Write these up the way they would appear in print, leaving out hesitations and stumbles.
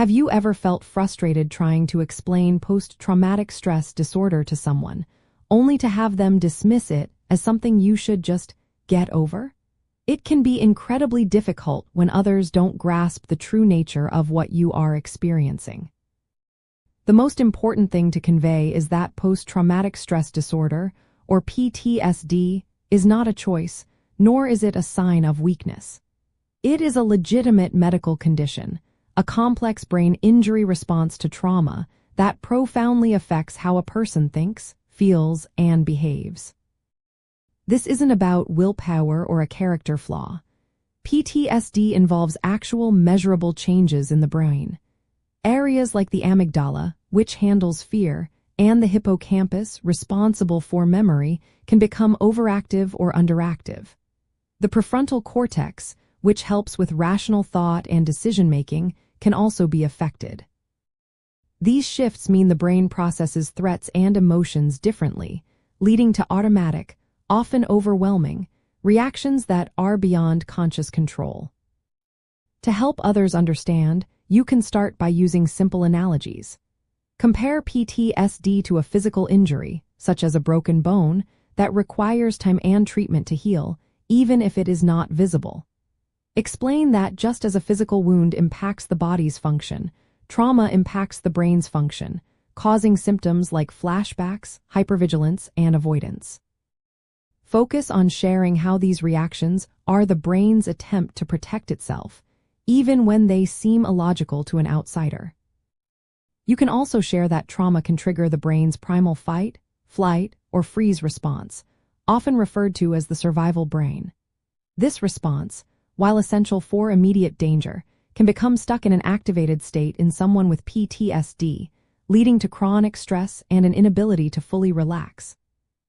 Have you ever felt frustrated trying to explain post-traumatic stress disorder to someone, only to have them dismiss it as something you should just get over? It can be incredibly difficult when others don't grasp the true nature of what you are experiencing. The most important thing to convey is that post-traumatic stress disorder, or PTSD, is not a choice, nor is it a sign of weakness. It is a legitimate medical condition, a complex brain injury response to trauma that profoundly affects how a person thinks, feels, and behaves. This isn't about willpower or a character flaw. PTSD involves actual measurable changes in the brain. Areas like the amygdala, which handles fear, and the hippocampus, responsible for memory, can become overactive or underactive. The prefrontal cortex, which helps with rational thought and decision-making, can also be affected. These shifts mean the brain processes threats and emotions differently, leading to automatic, often overwhelming, reactions that are beyond conscious control. To help others understand, you can start by using simple analogies. Compare PTSD to a physical injury, such as a broken bone, that requires time and treatment to heal, even if it is not visible. Explain that just as a physical wound impacts the body's function, trauma impacts the brain's function, causing symptoms like flashbacks, hypervigilance, and avoidance. Focus on sharing how these reactions are the brain's attempt to protect itself, even when they seem illogical to an outsider. You can also share that trauma can trigger the brain's primal fight, flight, or freeze response, often referred to as the survival brain. This response, while essential for immediate danger, can become stuck in an activated state in someone with PTSD, leading to chronic stress and an inability to fully relax.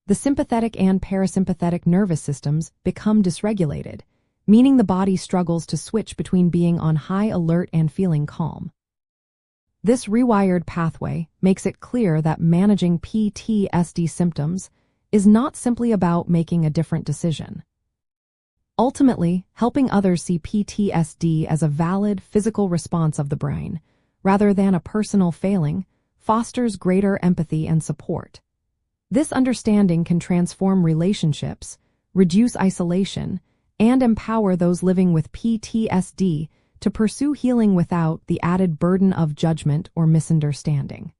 The sympathetic and parasympathetic nervous systems become dysregulated, meaning the body struggles to switch between being on high alert and feeling calm. This rewired pathway makes it clear that managing PTSD symptoms is not simply about making a different decision. Ultimately, helping others see PTSD as a valid physical response of the brain, rather than a personal failing, fosters greater empathy and support. This understanding can transform relationships, reduce isolation, and empower those living with PTSD to pursue healing without the added burden of judgment or misunderstanding.